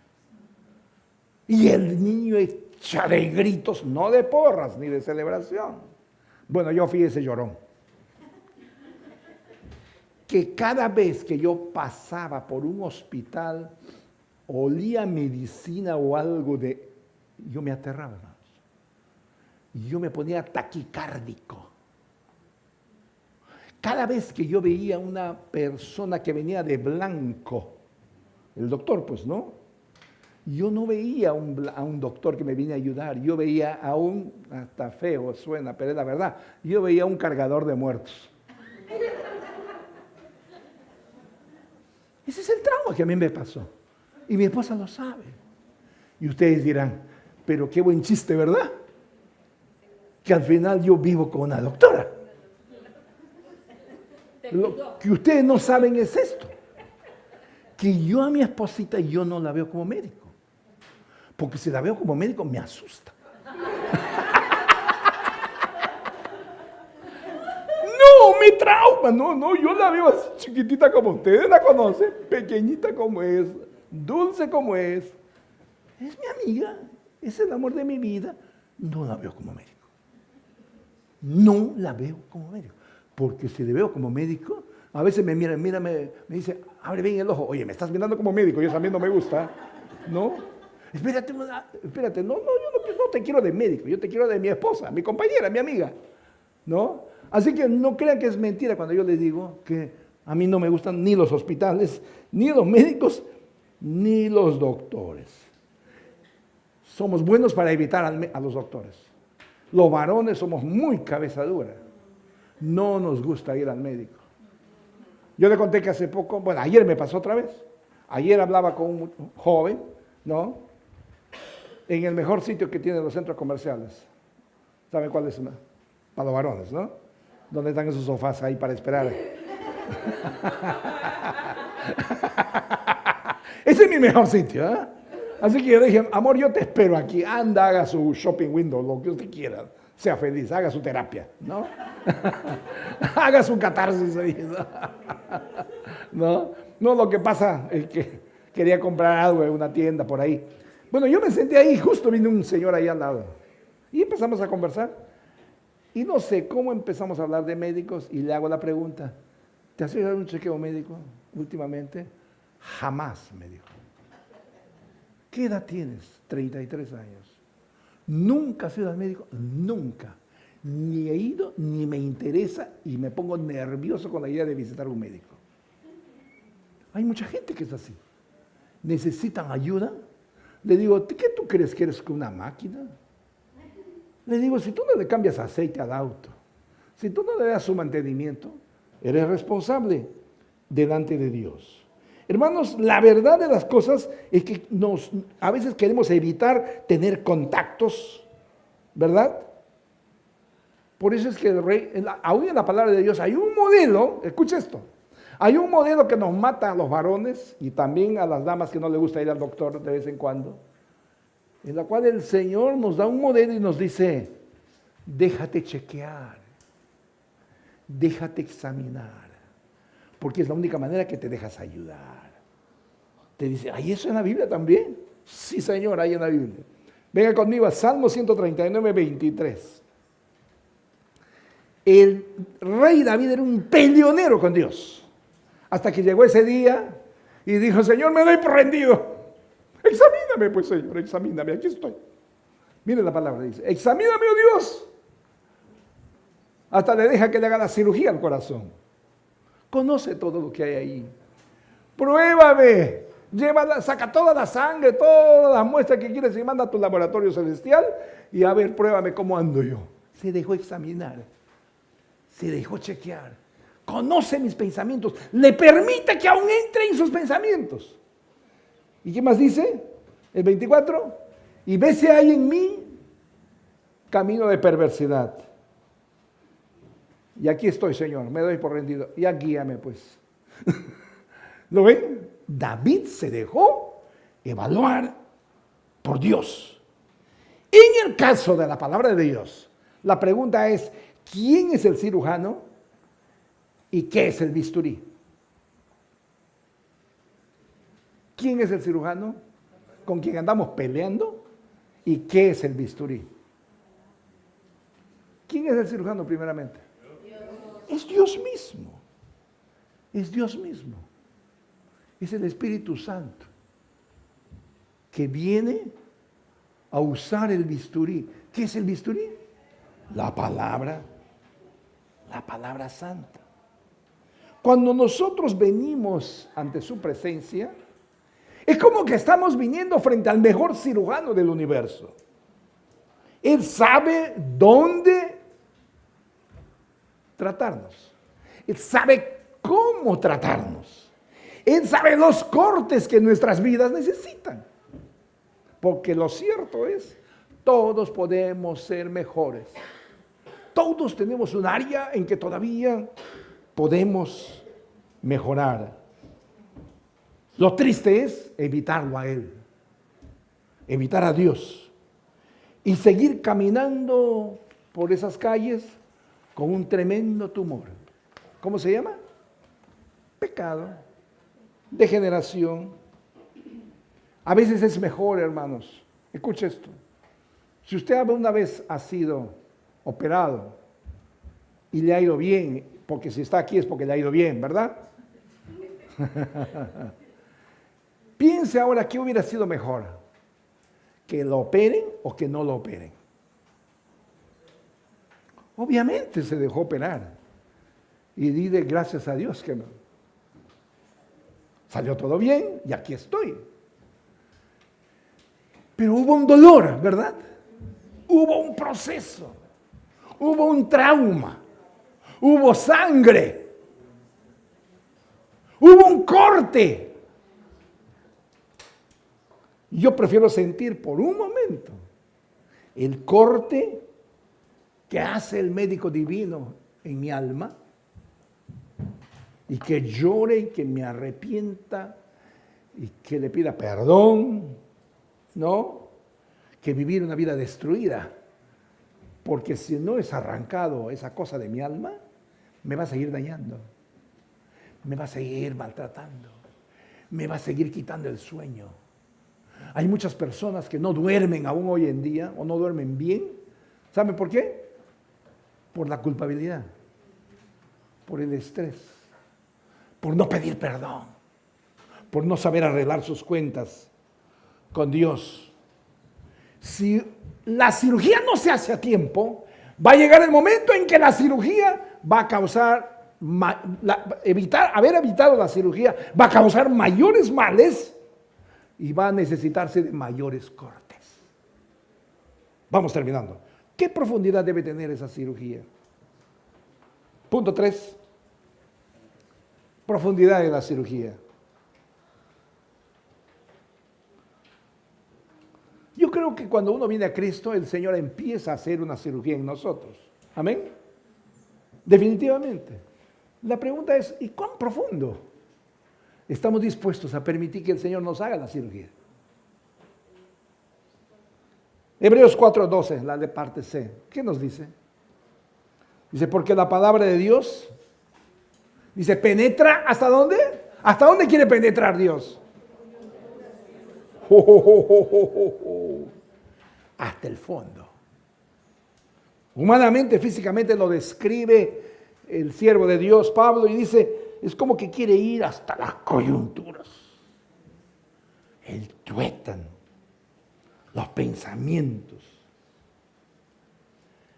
Y el niño echa de gritos, no de porras ni de celebración. Bueno, yo fui ese llorón. Que cada vez que yo pasaba por un hospital, olía medicina o algo yo me aterraba, hermanos. Yo me ponía taquicárdico. Cada vez que yo veía una persona que venía de blanco, el doctor, pues, ¿no? Yo no veía a un doctor que me vine a ayudar, yo veía hasta feo suena, pero es la verdad, yo veía a un cargador de muertos. Ese es el trauma que a mí me pasó. Y mi esposa lo sabe. Y ustedes dirán, pero qué buen chiste, ¿verdad? Que al final yo vivo con una doctora. Lo que ustedes no saben es esto. Que yo a mi esposita yo no la veo como médico. Porque si la veo como médico me asusta. No, me trauma. No, yo la veo así chiquitita como ustedes la conocen, pequeñita como es, dulce como es. Es mi amiga, es el amor de mi vida. No la veo como médico. No la veo como médico. Porque si le veo como médico, a veces me mira, me dice, abre bien el ojo. Oye, me estás mirando como médico y eso a mí no me gusta. ¿No? Espérate, no, yo no te quiero de médico, yo te quiero de mi esposa, mi compañera, mi amiga. ¿No? Así que no crean que es mentira cuando yo les digo que a mí no me gustan ni los hospitales, ni los médicos, ni los doctores. Somos buenos para evitar a los doctores. Los varones somos muy cabeza dura. No nos gusta ir al médico. Yo le conté que hace poco, bueno, ayer me pasó otra vez. Ayer hablaba con un joven, ¿no? En el mejor sitio que tienen los centros comerciales. ¿Saben cuál es? Para los varones, ¿no? Donde están esos sofás ahí para esperar. Ese es mi mejor sitio, ¿eh? Así que yo le dije, amor, yo te espero aquí. Anda, haga su shopping window, lo que usted quiera. Sea feliz, haga su terapia, ¿no? Haga su catarsis ahí, ¿no? No, lo que pasa es que quería comprar algo en una tienda por ahí. Bueno, yo me senté ahí, justo vino un señor ahí al lado. Y empezamos a conversar. Y no sé cómo empezamos a hablar de médicos y le hago la pregunta, ¿te has hecho un chequeo médico últimamente? Jamás, me dijo. ¿Qué edad tienes? 33 años. ¿Nunca has ido al médico? Nunca. Ni he ido, ni me interesa y me pongo nervioso con la idea de visitar a un médico. Hay mucha gente que es así. ¿Necesitan ayuda? Le digo, ¿qué tú crees que eres una máquina? Le digo, si tú no le cambias aceite al auto, si tú no le das su mantenimiento, eres responsable delante de Dios. Hermanos, la verdad de las cosas es que a veces queremos evitar tener contactos, ¿verdad? Por eso es que el rey, aún en la palabra de Dios hay un modelo, escucha esto, hay un modelo que nos mata a los varones y también a las damas que no les gusta ir al doctor de vez en cuando, en la cual el Señor nos da un modelo y nos dice, déjate chequear, déjate examinar, porque es la única manera que te dejas ayudar. Te dice, ¿hay eso en la Biblia también? Sí, Señor, hay en la Biblia. Venga conmigo a Salmo 139, 23. El rey David era un peleonero con Dios. Hasta que llegó ese día y dijo, Señor, me doy por rendido. Examíname, pues, Señor, examíname, aquí estoy. Mire la palabra, dice, examíname, oh Dios. Hasta le deja que le haga la cirugía al corazón. Conoce todo lo que hay ahí. Pruébame. Saca toda la sangre, todas las muestras que quieres y manda a tu laboratorio celestial y a ver, pruébame cómo ando yo. Se dejó examinar. Se dejó chequear. Conoce mis pensamientos. Le permite que aún entre en sus pensamientos. ¿Y qué más dice? El 24. Y ve si hay en mí camino de perversidad. Y aquí estoy, Señor. Me doy por rendido. Ya guíame, pues. ¿Lo ven? David se dejó evaluar por Dios. En el caso de la palabra de Dios, la pregunta es, ¿quién es el cirujano y qué es el bisturí? ¿Quién es el cirujano con quien andamos peleando y qué es el bisturí? ¿Quién es el cirujano primeramente? Es Dios mismo. Es Dios mismo. Es el Espíritu Santo que viene a usar el bisturí. ¿Qué es el bisturí? La palabra santa. Cuando nosotros venimos ante su presencia, es como que estamos viniendo frente al mejor cirujano del universo. Él sabe dónde tratarnos. Él sabe cómo tratarnos. Él sabe los cortes que nuestras vidas necesitan. Porque lo cierto es, todos podemos ser mejores. Todos tenemos un área en que todavía podemos mejorar. Lo triste es evitarlo a Él, evitar a Dios y seguir caminando por esas calles con un tremendo tumor. ¿Cómo se llama? Pecado, degeneración. A veces es mejor, hermanos. Escuche esto. Si usted alguna vez ha sido operado y le ha ido bien, porque si está aquí es porque le ha ido bien, ¿verdad? Piense ahora qué hubiera sido mejor, que lo operen o que no lo operen. Obviamente se dejó operar y dile gracias a Dios que no. Salió todo bien y aquí estoy. Pero hubo un dolor, ¿verdad? Hubo un proceso, hubo un trauma, hubo sangre, hubo un corte. Yo prefiero sentir por un momento el corte que hace el médico divino en mi alma y que llore y que me arrepienta y que le pida perdón, ¿no? Que vivir una vida destruida. Porque si no es arrancado esa cosa de mi alma, me va a seguir dañando, me va a seguir maltratando, me va a seguir quitando el sueño. Hay muchas personas que no duermen aún hoy en día o no duermen bien. ¿Saben por qué? Por la culpabilidad, por el estrés, por no pedir perdón, por no saber arreglar sus cuentas con Dios. Si la cirugía no se hace a tiempo, va a llegar el momento en que la cirugía va a causar, haber evitado la cirugía va a causar mayores males y va a necesitarse de mayores cortes. Vamos terminando. ¿Qué profundidad debe tener esa cirugía? Punto 3. Profundidad de la cirugía. Yo creo que cuando uno viene a Cristo, el Señor empieza a hacer una cirugía en nosotros. ¿Amén? Definitivamente. La pregunta es, ¿y cuán profundo estamos dispuestos a permitir que el Señor nos haga la cirugía? Hebreos 4:12, la de parte C. ¿Qué nos dice? Dice, porque la palabra de Dios, dice, penetra, ¿hasta dónde? ¿Hasta dónde quiere penetrar Dios? hasta el fondo. Humanamente, físicamente lo describe el siervo de Dios, Pablo, y dice, es como que quiere ir hasta las coyunturas, el tuétano, los pensamientos.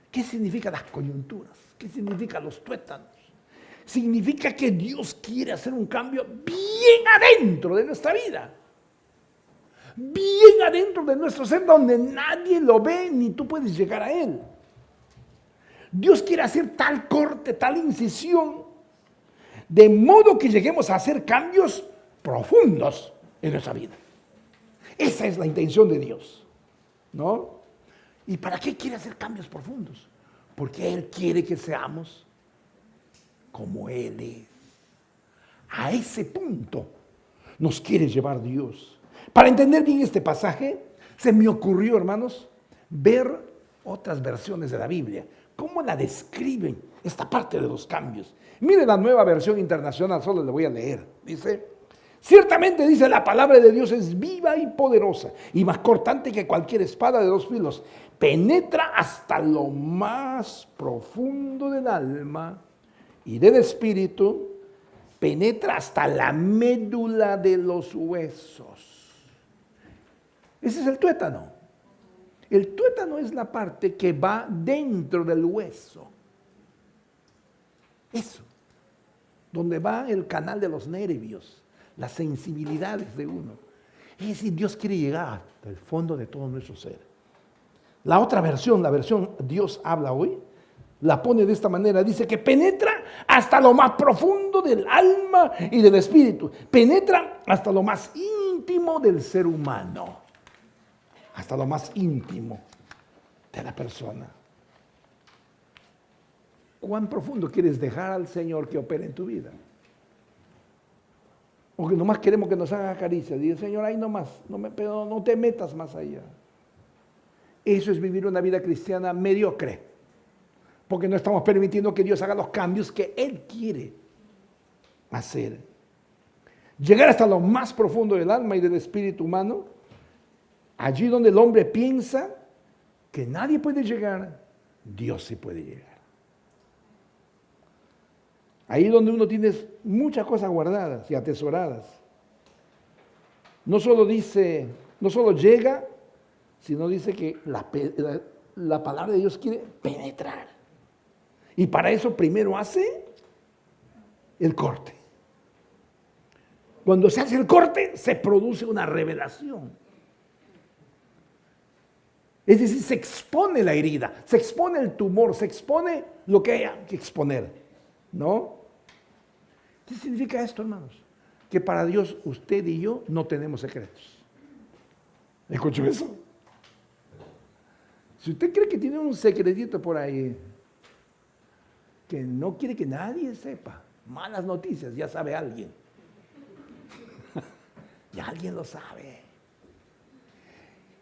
¿Qué significa las coyunturas? ¿Qué significa los tuétanos? Significa que Dios quiere hacer un cambio bien adentro de nuestra vida. Bien adentro de nuestro ser, donde nadie lo ve ni tú puedes llegar a él. Dios quiere hacer tal corte, tal incisión, de modo que lleguemos a hacer cambios profundos en nuestra vida. Esa es la intención de Dios, ¿no? ¿Y para qué quiere hacer cambios profundos? Porque Él quiere que seamos como Él es. A ese punto nos quiere llevar Dios. Para entender bien este pasaje, se me ocurrió, hermanos, ver otras versiones de la Biblia. ¿Cómo la describen esta parte de los cambios? Mire la Nueva Versión Internacional, solo le voy a leer. Dice, ciertamente dice, la palabra de Dios es viva y poderosa y más cortante que cualquier espada de dos filos. Penetra hasta lo más profundo del alma y del espíritu, penetra hasta la médula de los huesos. Ese es el tuétano. El tuétano es la parte que va dentro del hueso. Eso, donde va el canal de los nervios, las sensibilidades de uno. Es decir, Dios quiere llegar hasta el fondo de todo nuestro ser. La otra versión, la versión Dios habla hoy, la pone de esta manera. Dice que penetra hasta lo más profundo del alma y del espíritu. Penetra hasta lo más íntimo del ser humano. Hasta lo más íntimo de la persona. ¿Cuán profundo quieres dejar al Señor que opere en tu vida? O que nomás queremos que nos haga caricias. Dice, Señor, ahí nomás, pero no te metas más allá. Eso es vivir una vida cristiana mediocre. Porque no estamos permitiendo que Dios haga los cambios que Él quiere hacer. Llegar hasta lo más profundo del alma y del espíritu humano, allí donde el hombre piensa que nadie puede llegar, Dios sí puede llegar. Ahí donde uno tiene muchas cosas guardadas y atesoradas. No solo llega, sino dice que la palabra de Dios quiere penetrar. Y para eso primero hace el corte. Cuando se hace el corte, se produce una revelación. Es decir, se expone la herida, se expone el tumor, se expone lo que haya que exponer, ¿no? ¿Qué significa esto, hermanos? Que para Dios usted y yo no tenemos secretos. ¿Escuchó eso? Si usted cree que tiene un secretito por ahí, que no quiere que nadie sepa, malas noticias, ya sabe alguien. Ya alguien lo sabe.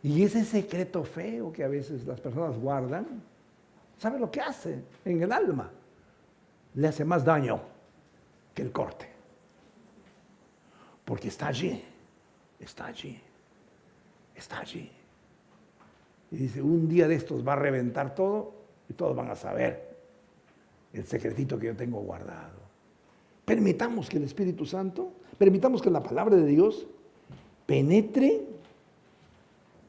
Y ese secreto feo que a veces las personas guardan, ¿sabe lo que hace en el alma? Le hace más daño que el corte. Porque está allí, está allí, está allí. Y dice, un día de estos va a reventar todo y todos van a saber el secretito que yo tengo guardado. Permitamos que el Espíritu Santo, permitamos que la palabra de Dios penetre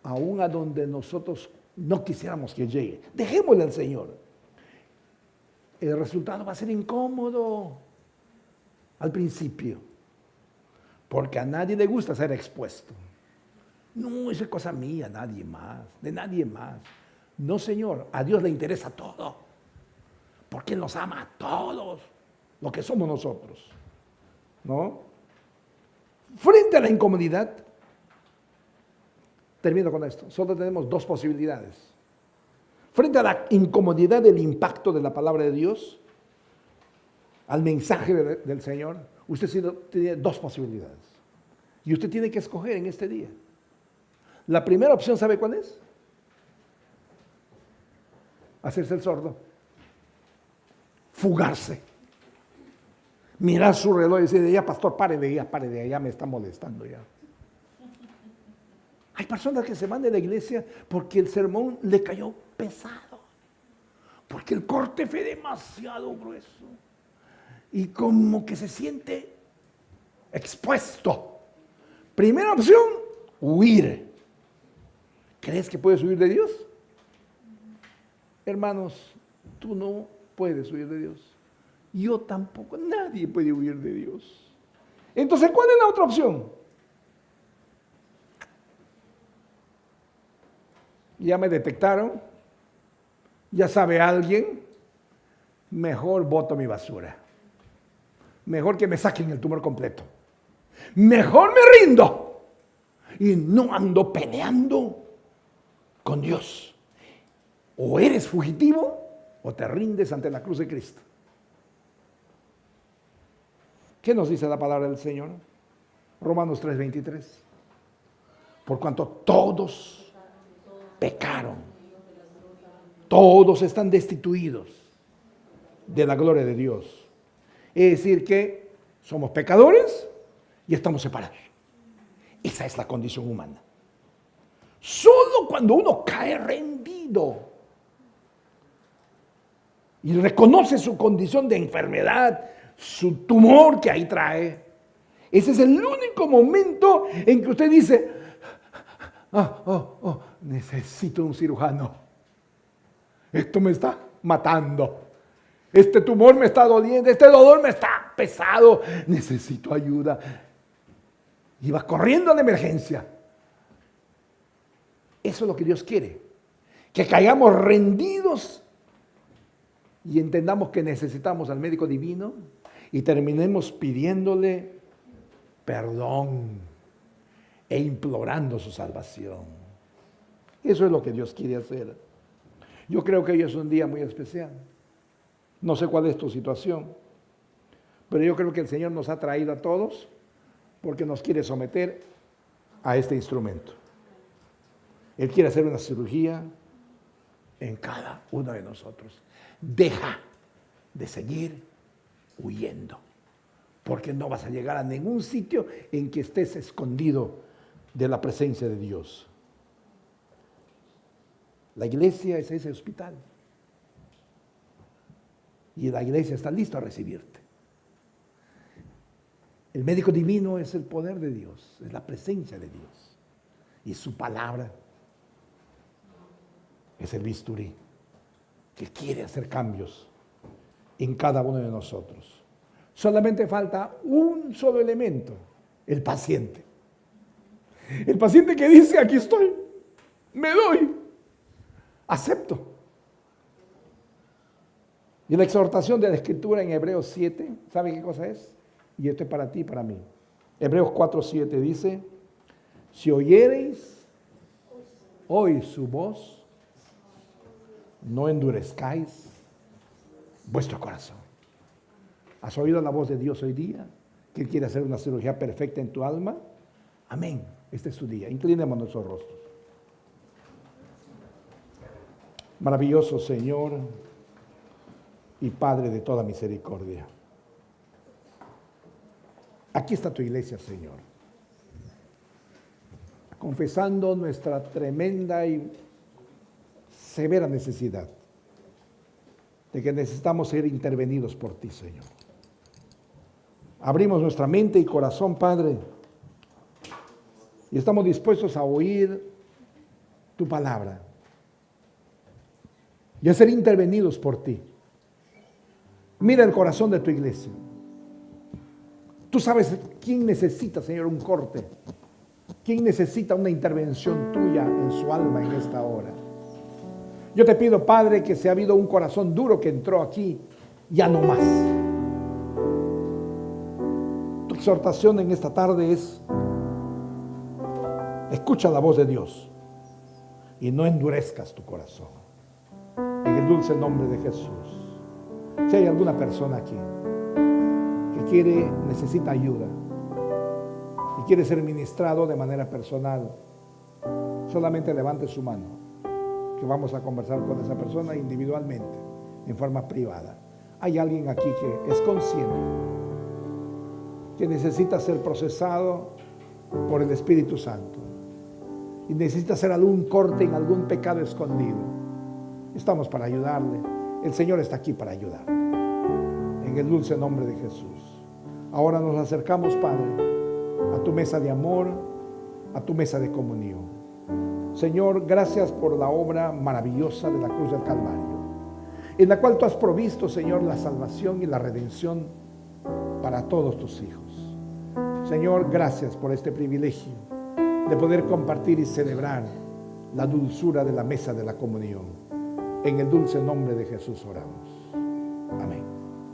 aún a donde nosotros no quisiéramos que llegue. Dejémosle al Señor. El resultado va a ser incómodo al principio, porque a nadie le gusta ser expuesto. No, esa es cosa mía, nadie más, de nadie más. No, Señor, a Dios le interesa todo, porque Él nos ama a todos, lo que somos nosotros, ¿no? Frente a la incomodidad, termino con esto, solo tenemos dos posibilidades. Frente a la incomodidad del impacto de la palabra de Dios, al mensaje del Señor, usted tiene dos posibilidades. Y usted tiene que escoger en este día. La primera opción, ¿sabe cuál es? Hacerse el sordo. Fugarse. Mirar su reloj y decir, ya pastor, pare de allá, me está molestando ya. Hay personas que se van de la iglesia porque el sermón le cayó pesado, porque el corte fue demasiado grueso y como que se siente expuesto. Primera opción, huir. ¿Crees que puedes huir de Dios? Hermanos, tú no puedes huir de Dios. Yo tampoco, nadie puede huir de Dios. Entonces, ¿cuál es la otra opción? Ya me detectaron, ya sabe alguien, mejor boto mi basura. Mejor que me saquen el tumor completo. Mejor me rindo y no ando peleando con Dios. O eres fugitivo o te rindes ante la cruz de Cristo. ¿Qué nos dice la palabra del Señor? Romanos 3:23. Por cuanto todos pecaron, todos están destituidos de la gloria de Dios. Es decir que somos pecadores y estamos separados. Esa es la condición humana. Solo cuando uno cae rendido y reconoce su condición de enfermedad, su tumor que ahí trae, ese es el único momento en que usted dice, necesito un cirujano. Esto me está matando. Este tumor me está doliendo, este dolor me está pesado. Necesito ayuda. Y va corriendo a la emergencia. Eso es lo que Dios quiere. Que caigamos rendidos y entendamos que necesitamos al médico divino y terminemos pidiéndole perdón e implorando su salvación. Eso es lo que Dios quiere hacer. Yo creo que hoy es un día muy especial. No sé cuál es tu situación, pero yo creo que el Señor nos ha traído a todos porque nos quiere someter a este instrumento. Él quiere hacer una cirugía en cada uno de nosotros. Deja de seguir huyendo, porque no vas a llegar a ningún sitio en que estés escondido de la presencia de Dios. La iglesia es ese hospital. Y la iglesia está lista a recibirte. El médico divino es el poder de Dios, es la presencia de Dios. Y su palabra es el bisturí que quiere hacer cambios en cada uno de nosotros. Solamente falta un solo elemento, el paciente. El paciente que dice, aquí estoy, me doy, acepto. Y la exhortación de la Escritura en Hebreos 7, ¿sabe qué cosa es? Y esto es para ti y para mí. Hebreos 4:7 dice, si oyereis hoy su voz, no endurezcáis vuestro corazón. ¿Has oído la voz de Dios hoy día? Que Él quiere hacer una cirugía perfecta en tu alma. Amén. Este es su día. Inclinemos nuestros rostros. Maravilloso Señor y Padre de toda misericordia. Aquí está tu iglesia, Señor. Confesando nuestra tremenda y severa necesidad de que necesitamos ser intervenidos por ti, Señor. Abrimos nuestra mente y corazón, Padre, y estamos dispuestos a oír tu palabra y a ser intervenidos por ti. Mira el corazón de tu iglesia. Tú sabes quién necesita, Señor, un corte. ¿Quién necesita una intervención tuya en su alma en esta hora? Yo te pido, Padre, que si ha habido un corazón duro que entró aquí, ya no más. Tu exhortación en esta tarde es, escucha la voz de Dios y no endurezcas tu corazón. En el dulce nombre de Jesús. Si hay alguna persona aquí que necesita ayuda y quiere ser ministrado de manera personal, solamente levante su mano, que vamos a conversar con esa persona individualmente, en forma privada. Hay alguien aquí que es consciente que necesita ser procesado por el Espíritu Santo y necesita hacer algún corte en algún pecado escondido, estamos para ayudarle. El Señor está aquí para ayudar. En el dulce nombre de Jesús. Ahora nos acercamos, Padre, a tu mesa de amor, a tu mesa de comunión. Señor, gracias por la obra maravillosa de la cruz del Calvario, en la cual tú has provisto, Señor, la salvación y la redención para todos tus hijos. Señor, gracias por este privilegio de poder compartir y celebrar la dulzura de la mesa de la comunión. En el dulce nombre de Jesús oramos. Amén.